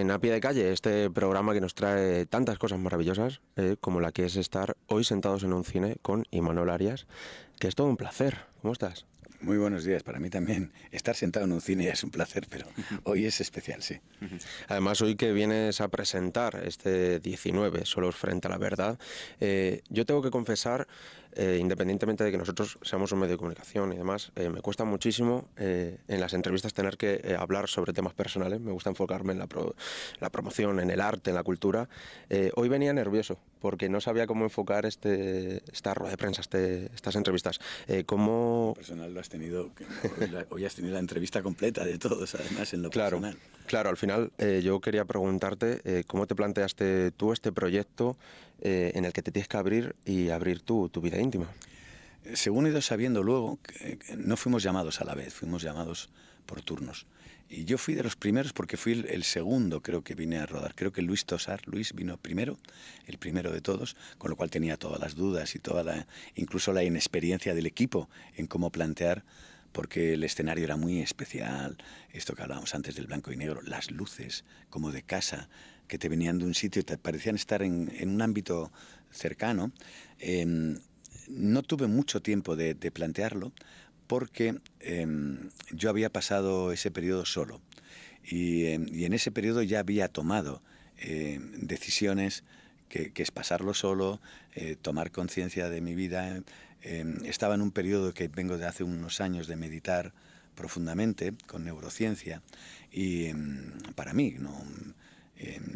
en A Pie de Calle, este programa que nos trae tantas cosas maravillosas, como la que es estar hoy sentados en un cine con Imanol Arias, que es todo un placer. ¿Cómo estás? Muy buenos días, para mí también. Estar sentado en un cine es un placer, pero hoy es especial, sí. Además, hoy que vienes a presentar este 19, Solos frente a la verdad, yo tengo que confesar, independientemente de que nosotros seamos un medio de comunicación y demás, me cuesta muchísimo en las entrevistas tener que hablar sobre temas personales. Me gusta enfocarme en la promoción, en el arte, en la cultura. Hoy venía nervioso porque no sabía cómo enfocar esta rueda de prensa, estas entrevistas. ¿Cómo...? Personal lo has tenido, hoy has tenido la entrevista completa de todos, además, en lo Claro, personal. claro, al final yo quería preguntarte cómo te planteaste tú este proyecto en el que te tienes que abrir y abrir tu vida íntima. Según he ido sabiendo luego, que no fuimos llamados a la vez, fuimos llamados por turnos. Y yo fui de los primeros porque fui el segundo, creo que vine a rodar. Creo que Luis Tosar, Luis vino primero, el primero de todos, con lo cual tenía todas las dudas y incluso la inexperiencia del equipo en cómo plantear, porque el escenario era muy especial, esto que hablábamos antes del blanco y negro, las luces como de casa que te venían de un sitio y te parecían estar en un ámbito cercano. No tuve mucho tiempo de plantearlo porque yo había pasado ese periodo solo y en ese periodo ya había tomado decisiones que es pasarlo solo, tomar conciencia de mi vida. Estaba en un periodo que vengo de hace unos años de meditar profundamente con neurociencia y para mí, no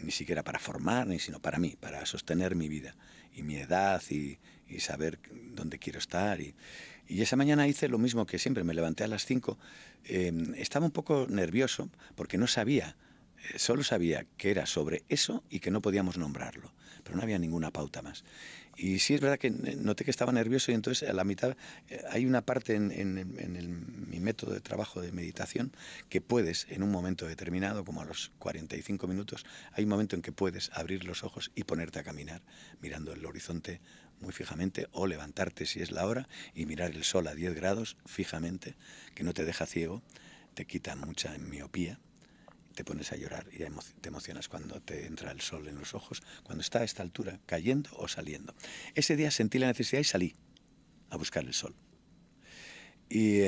ni siquiera para formar, sino para mí, para sostener mi vida y mi edad y saber dónde quiero estar. Y esa mañana hice lo mismo que siempre, me levanté a las 5, estaba un poco nervioso porque no sabía, solo sabía que era sobre eso y que no podíamos nombrarlo, pero no había ninguna pauta más. Y sí es verdad que noté que estaba nervioso y entonces a la mitad hay una parte en mi método de trabajo de meditación que puedes en un momento determinado, como a los 45 minutos, hay un momento en que puedes abrir los ojos y ponerte a caminar mirando el horizonte muy fijamente o levantarte si es la hora y mirar el sol a 10 grados fijamente, que no te deja ciego, te quita mucha miopía. Te pones a llorar y te emocionas cuando te entra el sol en los ojos, cuando está a esta altura, cayendo o saliendo. Ese día sentí la necesidad y salí a buscar el sol. Y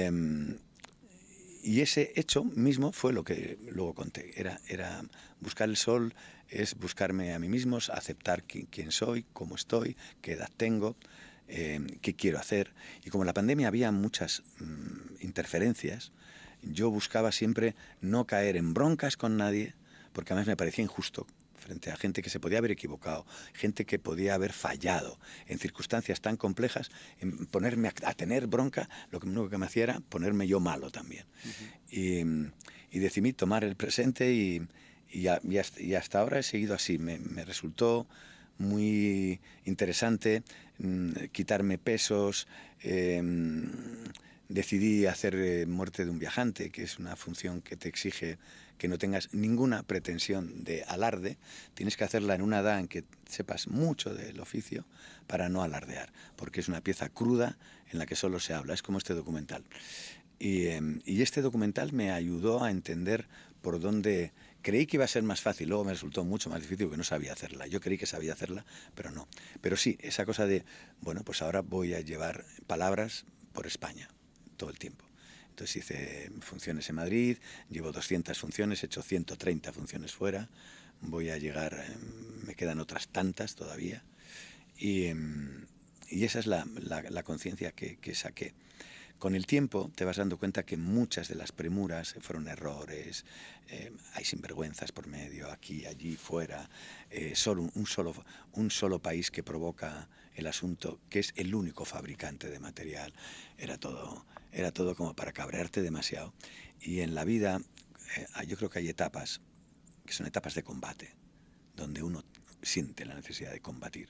ese hecho mismo fue lo que luego conté. Era buscar el sol, es buscarme a mí mismo, aceptar quién soy, cómo estoy, qué edad tengo, qué quiero hacer. Y como en la pandemia había muchas interferencias, yo buscaba siempre no caer en broncas con nadie, porque además me parecía injusto frente a gente que se podía haber equivocado, gente que podía haber fallado en circunstancias tan complejas, en ponerme a tener bronca, lo único que me hacía era ponerme yo malo también. Uh-huh. Y decidí tomar el presente y hasta ahora he seguido así. Me resultó muy interesante quitarme pesos. Decidí hacer Muerte de un viajante, que es una función que te exige que no tengas ninguna pretensión de alarde. Tienes que hacerla en una edad en que sepas mucho del oficio para no alardear, porque es una pieza cruda en la que solo se habla. Es como este documental. Y este documental me ayudó a entender por dónde. Creí que iba a ser más fácil, luego me resultó mucho más difícil porque no sabía hacerla. Yo creí que sabía hacerla, pero no. Pero sí, esa cosa de, bueno, pues ahora voy a llevar palabras por España todo el tiempo. Entonces hice funciones en Madrid, llevo 200 funciones, he hecho 130 funciones fuera, voy a llegar, me quedan otras tantas todavía, y esa es la conciencia que saqué. Con el tiempo te vas dando cuenta que muchas de las premuras fueron errores, hay sinvergüenzas por medio, aquí, allí, fuera, solo un solo país que provoca el asunto, que es el único fabricante de material. Era todo como para cabrearte demasiado. Y en la vida yo creo que hay etapas, que son etapas de combate, donde uno siente la necesidad de combatir,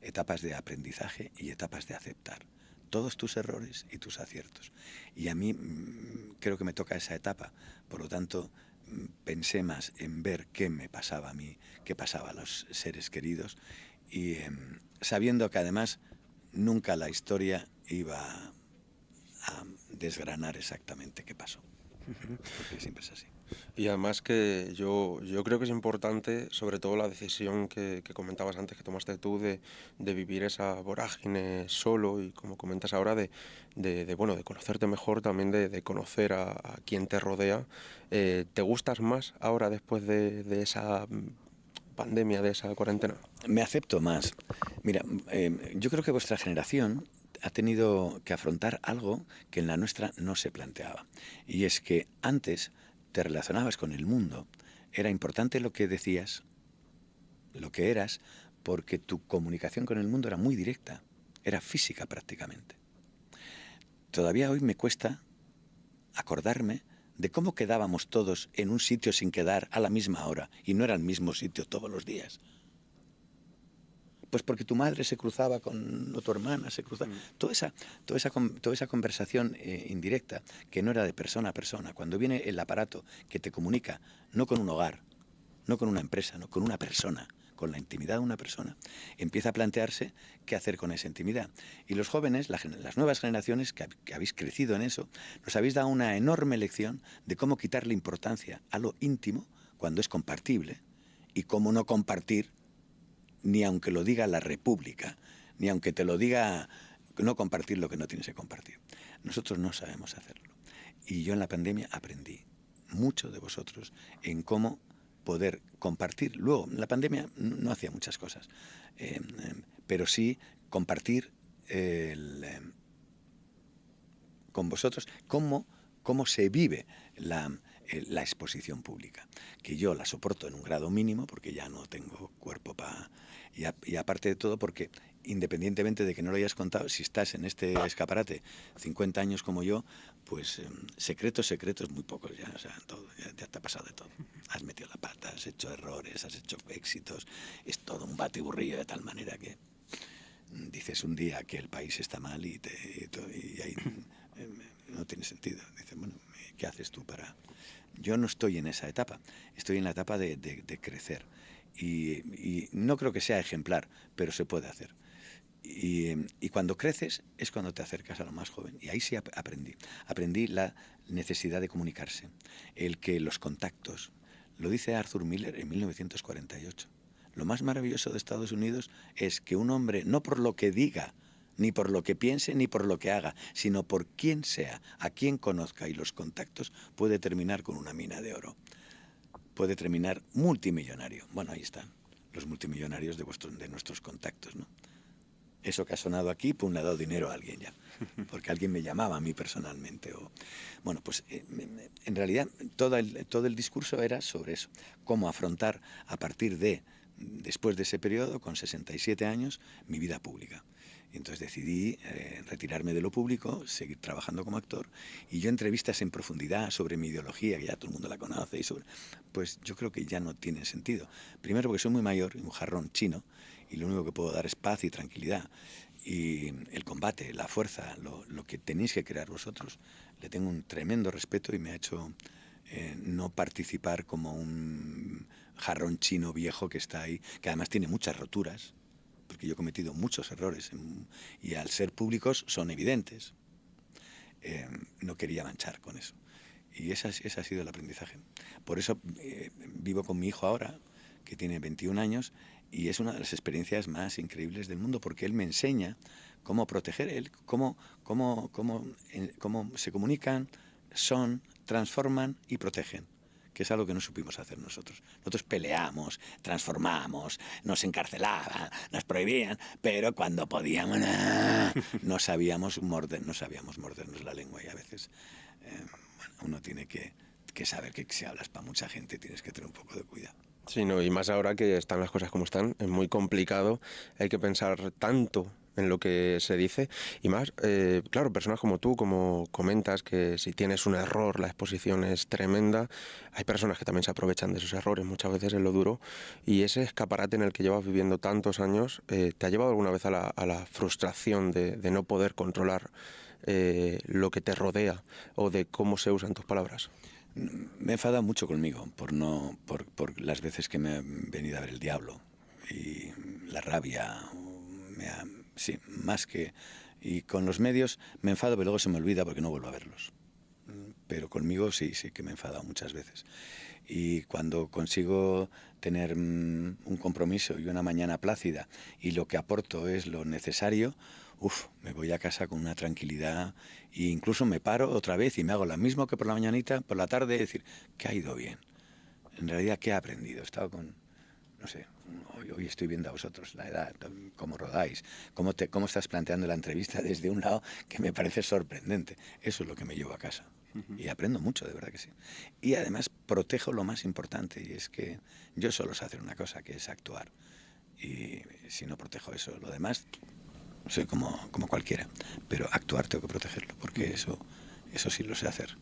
etapas de aprendizaje y etapas de aceptar todos tus errores y tus aciertos. Y a mí creo que me toca esa etapa, por lo tanto pensé más en ver qué me pasaba a mí, qué pasaba a los seres queridos, y sabiendo que además nunca la historia iba a desgranar exactamente qué pasó. porque siempre es así. Y además que yo creo que es importante, sobre todo la decisión que comentabas antes, que tomaste tú, de vivir esa vorágine solo y como comentas ahora, bueno, de conocerte mejor, también de conocer a quien te rodea. ¿Te gustas más ahora después de esa pandemia, de esa cuarentena? Me acepto más. Mira, yo creo que vuestra generación ha tenido que afrontar algo que en la nuestra no se planteaba. Y es que antes te relacionabas con el mundo. Era importante lo que decías, lo que eras, porque tu comunicación con el mundo era muy directa. Era física prácticamente. Todavía hoy me cuesta acordarme de cómo quedábamos todos en un sitio sin quedar a la misma hora. Y no era el mismo sitio todos los días. Pues porque tu madre se cruzaba con o tu hermana se cruzaba. Toda esa conversación indirecta, que no era de persona a persona, cuando viene el aparato que te comunica, no con un hogar, no con una empresa, no con una persona, con la intimidad de una persona, empieza a plantearse qué hacer con esa intimidad. Y los jóvenes, las nuevas generaciones que habéis crecido en eso, nos habéis dado una enorme lección de cómo quitarle importancia a lo íntimo cuando es compartible y cómo no compartir ni aunque lo diga la República, ni aunque te lo diga no compartir lo que no tienes que compartir. Nosotros no sabemos hacerlo. Y yo en la pandemia aprendí mucho de vosotros en cómo poder compartir. Luego, en la pandemia no hacía muchas cosas, pero sí compartir con vosotros cómo se vive la exposición pública, que yo la soporto en un grado mínimo porque ya no tengo cuerpo para... Y aparte de todo porque independientemente de que no lo hayas contado, si estás en este escaparate 50 años como yo, pues secretos muy pocos ya, o sea, todo, ya te ha pasado de todo. Has metido la pata, has hecho errores, has hecho éxitos, es todo un batiburrillo de tal manera que dices un día que el país está mal y ahí no tiene sentido. Dices, bueno, ¿qué haces tú para...? Yo no estoy en esa etapa, estoy en la etapa de crecer. Y no creo que sea ejemplar, pero se puede hacer. Y cuando creces es cuando te acercas a lo más joven. Y ahí sí aprendí la necesidad de comunicarse, el que los contactos, lo dice Arthur Miller en 1948. Lo más maravilloso de Estados Unidos es que un hombre, no por lo que diga, ni por lo que piense, ni por lo que haga, sino por quién sea, a quién conozca y los contactos, puede terminar con una mina de oro. Puede terminar multimillonario. Bueno, ahí están los multimillonarios de nuestros contactos, ¿no? Eso que ha sonado aquí, pues le ha dado dinero a alguien ya, porque alguien me llamaba a mí personalmente. Bueno, pues en realidad todo el discurso era sobre eso, cómo afrontar a partir después de ese periodo, con 67 años, mi vida pública. Y entonces decidí retirarme de lo público, seguir trabajando como actor, y yo entrevistas en profundidad sobre mi ideología, que ya todo el mundo la conoce, pues yo creo que ya no tienen sentido. Primero porque soy muy mayor, un jarrón chino, y lo único que puedo dar es paz y tranquilidad. Y el combate, la fuerza, lo que tenéis que crear vosotros, le tengo un tremendo respeto y me ha hecho no participar como un jarrón chino viejo que está ahí, que además tiene muchas roturas, porque yo he cometido muchos errores y al ser públicos son evidentes. No quería manchar con eso. Y ese ha sido el aprendizaje. Por eso vivo con mi hijo ahora, que tiene 21 años, y es una de las experiencias más increíbles del mundo, porque él me enseña cómo proteger, cómo se comunican, transforman y protegen, que es algo que no supimos hacer nosotros. Nosotros peleamos, transformamos, nos encarcelaban, nos prohibían, pero cuando podíamos no sabíamos mordernos la lengua, y a veces uno tiene que saber que si hablas para mucha gente tienes que tener un poco de cuidado. Sí, no, y más ahora que están las cosas como están, es muy complicado, hay que pensar tanto en lo que se dice y más, claro, personas como tú, como comentas, que si tienes un error la exposición es tremenda, hay personas que también se aprovechan de esos errores muchas veces en lo duro y ese escaparate en el que llevas viviendo tantos años, ¿te ha llevado alguna vez a la frustración de no poder controlar lo que te rodea o de cómo se usan tus palabras? Me he enfadado mucho conmigo por las veces que me ha venido a ver el diablo y la rabia, sí, más que... Y con los medios me enfado, pero luego se me olvida porque no vuelvo a verlos. pero conmigo sí que me he enfadado muchas veces. Y cuando consigo tener un compromiso y una mañana plácida y lo que aporto es lo necesario, me voy a casa con una tranquilidad e incluso me paro otra vez y me hago lo mismo que por la mañanita, por la tarde, decir, que ha ido bien. En realidad, ¿qué he aprendido? He estado con, no sé, hoy estoy viendo a vosotros la edad, cómo rodáis, cómo estás planteando la entrevista desde un lado que me parece sorprendente. Eso es lo que me llevo a casa. Y aprendo mucho, de verdad que sí. Y además protejo lo más importante, y es que yo solo sé hacer una cosa, que es actuar. Y si no protejo eso, lo demás, soy como cualquiera. Pero actuar tengo que protegerlo, porque eso sí lo sé hacer.